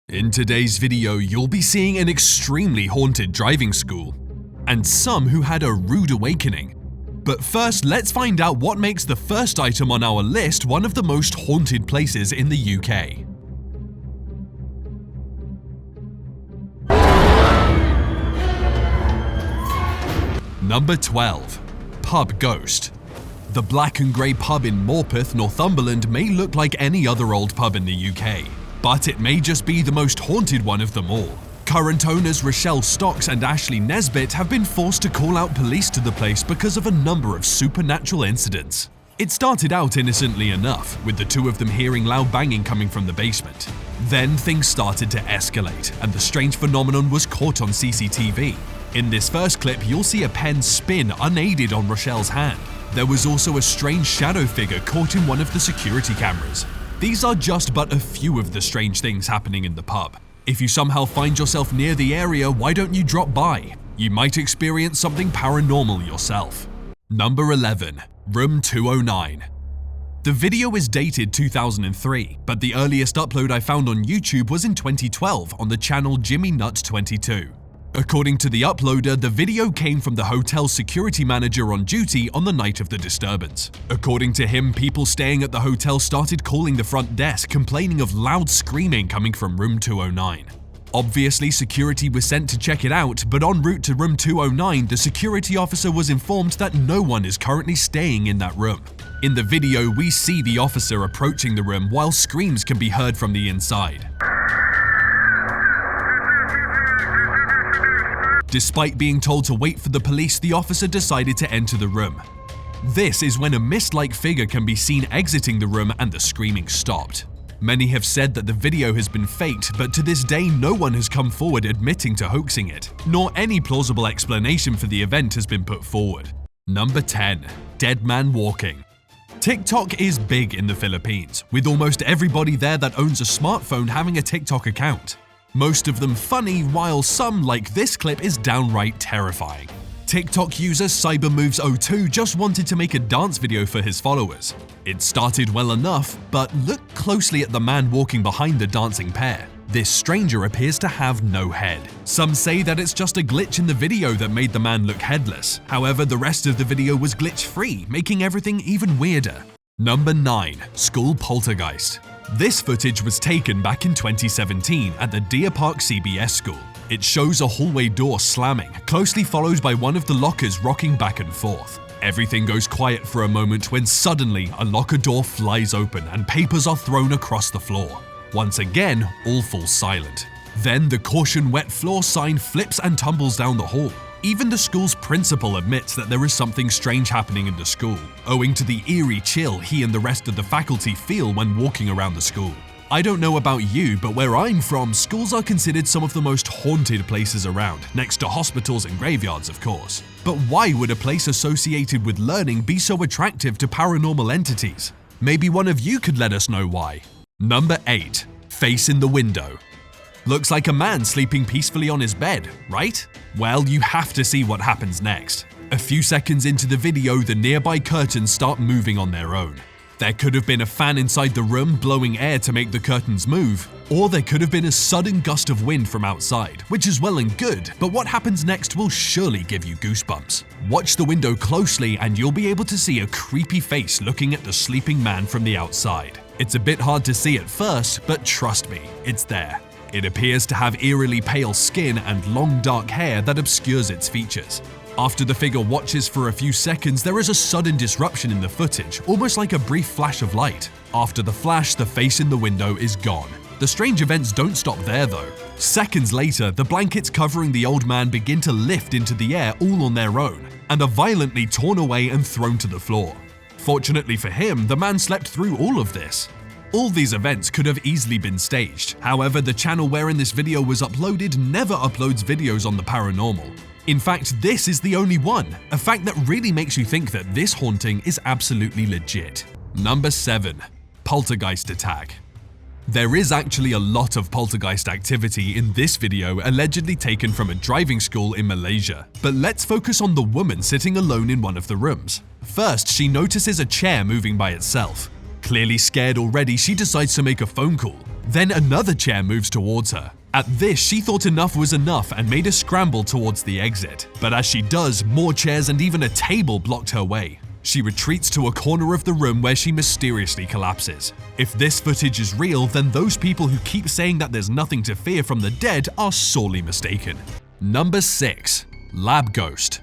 In today's video, you'll be seeing an extremely haunted driving school, and some who had a rude awakening. But first, let's find out what makes the first item on our list one of the most haunted places in the UK. Number 12. Pub Ghost. The black and grey pub in Morpeth, Northumberland may look like any other old pub in the UK, but it may just be the most haunted one of them all. Current owners Rochelle Stocks and Ashley Nesbitt have been forced to call out police to the place because of a number of supernatural incidents. It started out innocently enough, with the two of them hearing loud banging coming from the basement. Then things started to escalate, and the strange phenomenon was caught on CCTV. In this first clip, you'll see a pen spin unaided on Rochelle's hand. There was also a strange shadow figure caught in one of the security cameras. These are just but a few of the strange things happening in the pub. If you somehow find yourself near the area, why don't you drop by? You might experience something paranormal yourself. Number 11. Room 209. The video is dated 2003, but the earliest upload I found on YouTube was in 2012 on the channel Jimmy Nuts 22. According to the uploader, the video came from the hotel's security manager on duty on the night of the disturbance. According to him, people staying at the hotel started calling the front desk, complaining of loud screaming coming from room 209. Obviously, security was sent to check it out, but en route to room 209, the security officer was informed that no one is currently staying in that room. In the video, we see the officer approaching the room while screams can be heard from the inside. Despite being told to wait for the police, the officer decided to enter the room. This is when a mist-like figure can be seen exiting the room and the screaming stopped. Many have said that the video has been faked, but to this day no one has come forward admitting to hoaxing it, nor any plausible explanation for the event has been put forward. Number 10. Dead Man Walking. TikTok is big in the Philippines, with almost everybody there that owns a smartphone having a TikTok account. Most of them funny, while some, like this clip, is downright terrifying. TikTok user CyberMoves02 just wanted to make a dance video for his followers. It started well enough, but look closely at the man walking behind the dancing pair. This stranger appears to have no head. Some say that it's just a glitch in the video that made the man look headless. However, the rest of the video was glitch-free, making everything even weirder. Number 9. School Poltergeist. This footage was taken back in 2017 at the Deer Park CBS school. It shows a hallway door slamming, closely followed by one of the lockers rocking back and forth. Everything goes quiet for a moment when suddenly a locker door flies open and papers are thrown across the floor. Once again, all falls silent. Then the caution wet floor sign flips and tumbles down the hall. Even the school's principal admits that there is something strange happening in the school, owing to the eerie chill he and the rest of the faculty feel when walking around the school. I don't know about you, but where I'm from, schools are considered some of the most haunted places around, next to hospitals and graveyards, of course. But why would a place associated with learning be so attractive to paranormal entities? Maybe one of you could let us know why. Number 8. Face in the Window. Looks like a man sleeping peacefully on his bed, right? Well, you have to see what happens next. A few seconds into the video, the nearby curtains start moving on their own. There could have been a fan inside the room blowing air to make the curtains move, or there could have been a sudden gust of wind from outside, which is well and good, but what happens next will surely give you goosebumps. Watch the window closely and you'll be able to see a creepy face looking at the sleeping man from the outside. It's a bit hard to see at first, but trust me, it's there. It appears to have eerily pale skin and long dark hair that obscures its features. After the figure watches for a few seconds, there is a sudden disruption in the footage, almost like a brief flash of light. After the flash, the face in the window is gone. The strange events don't stop there though. Seconds later, the blankets covering the old man begin to lift into the air all on their own, and are violently torn away and thrown to the floor. Fortunately for him, the man slept through all of this. All these events could have easily been staged. However, the channel wherein this video was uploaded never uploads videos on the paranormal. In fact, this is the only one, a fact that really makes you think that this haunting is absolutely legit. Number 7. Poltergeist Attack. There is actually a lot of poltergeist activity in this video allegedly taken from a driving school in Malaysia. But let's focus on the woman sitting alone in one of the rooms. First, she notices a chair moving by itself. Clearly scared already, she decides to make a phone call. Then another chair moves towards her. At this, she thought enough was enough and made a scramble towards the exit. But as she does, more chairs and even a table blocked her way. She retreats to a corner of the room where she mysteriously collapses. If this footage is real, then those people who keep saying that there's nothing to fear from the dead are sorely mistaken. Number 6. Lab Ghost.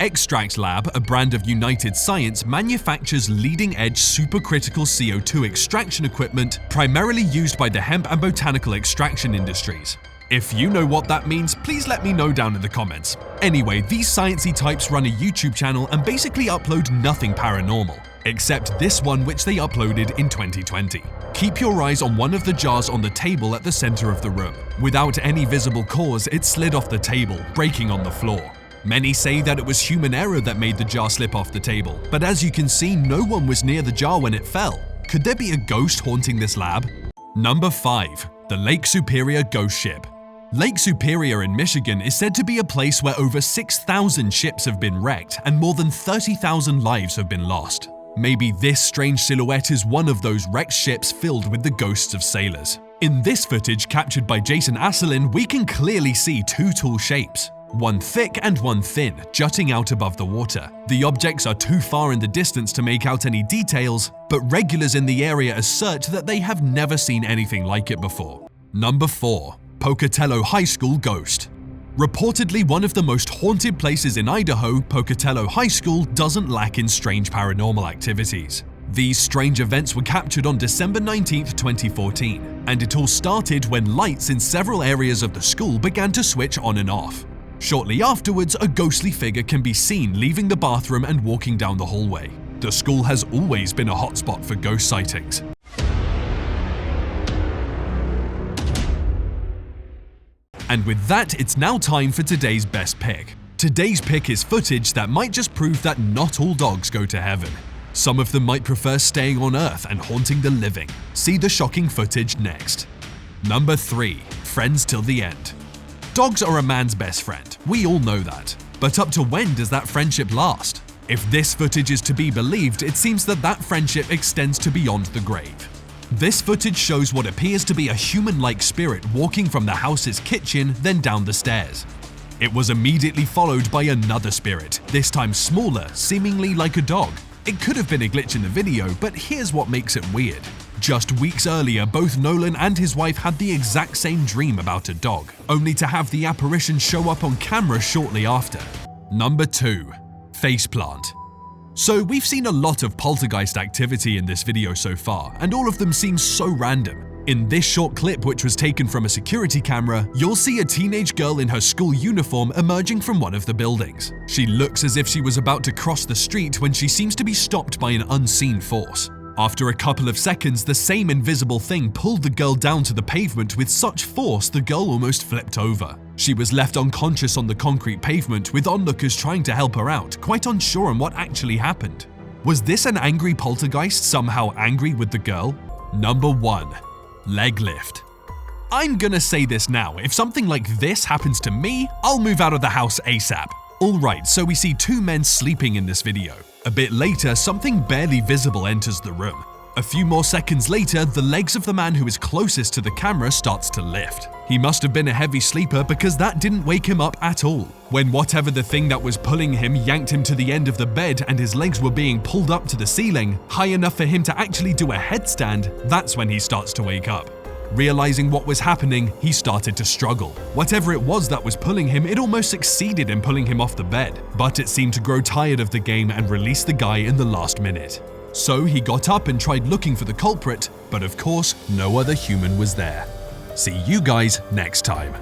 Extract Lab, a brand of United Science, manufactures leading-edge supercritical CO2 extraction equipment primarily used by the hemp and botanical extraction industries. If you know what that means, please let me know down in the comments. Anyway, these sciencey types run a YouTube channel and basically upload nothing paranormal, except this one which they uploaded in 2020. Keep your eyes on one of the jars on the table at the center of the room. Without any visible cause, it slid off the table, breaking on the floor. Many say that it was human error that made the jar slip off the table, but as you can see, no one was near the jar when it fell. Could there be a ghost haunting this lab? Number 5. The Lake Superior Ghost Ship. Lake Superior in Michigan is said to be a place where over 6,000 ships have been wrecked and more than 30,000 lives have been lost. Maybe this strange silhouette is one of those wrecked ships filled with the ghosts of sailors. In this footage captured by Jason Asselin, we can clearly see two tall shapes. One thick and one thin, jutting out above the water. The objects are too far in the distance to make out any details, but regulars in the area assert that they have never seen anything like it before. Number 4. Pocatello High School Ghost. Reportedly one of the most haunted places in Idaho, Pocatello High School doesn't lack in strange paranormal activities. These strange events were captured on December 19, 2014, and it all started when lights in several areas of the school began to switch on and off. Shortly afterwards, a ghostly figure can be seen leaving the bathroom and walking down the hallway. The school has always been a hotspot for ghost sightings. And with that, it's now time for today's best pick. Today's pick is footage that might just prove that not all dogs go to heaven. Some of them might prefer staying on Earth and haunting the living. See the shocking footage next. Number 3. Friends till the end. Dogs are a man's best friend, we all know that. But up to when does that friendship last? If this footage is to be believed, it seems that that friendship extends to beyond the grave. This footage shows what appears to be a human-like spirit walking from the house's kitchen, then down the stairs. It was immediately followed by another spirit, this time smaller, seemingly like a dog. It could have been a glitch in the video, but here's what makes it weird. Just weeks earlier, both Nolan and his wife had the exact same dream about a dog, only to have the apparition show up on camera shortly after. Number 2. Faceplant. So we've seen a lot of poltergeist activity in this video so far, and all of them seem so random. In this short clip, which was taken from a security camera, you'll see a teenage girl in her school uniform emerging from one of the buildings. She looks as if she was about to cross the street when she seems to be stopped by an unseen force. After a couple of seconds, the same invisible thing pulled the girl down to the pavement with such force the girl almost flipped over. She was left unconscious on the concrete pavement, with onlookers trying to help her out, quite unsure on what actually happened. Was this an angry poltergeist somehow angry with the girl? Number 1. Leg lift. I'm gonna say this now, if something like this happens to me, I'll move out of the house ASAP. Alright, so we see two men sleeping in this video. A bit later, something barely visible enters the room. A few more seconds later, the legs of the man who is closest to the camera starts to lift. He must have been a heavy sleeper because that didn't wake him up at all. When whatever the thing that was pulling him yanked him to the end of the bed and his legs were being pulled up to the ceiling, high enough for him to actually do a headstand, that's when he starts to wake up. Realizing what was happening, he started to struggle. Whatever it was that was pulling him, it almost succeeded in pulling him off the bed, but it seemed to grow tired of the game and release the guy in the last minute. So he got up and tried looking for the culprit, but of course, no other human was there. See you guys next time.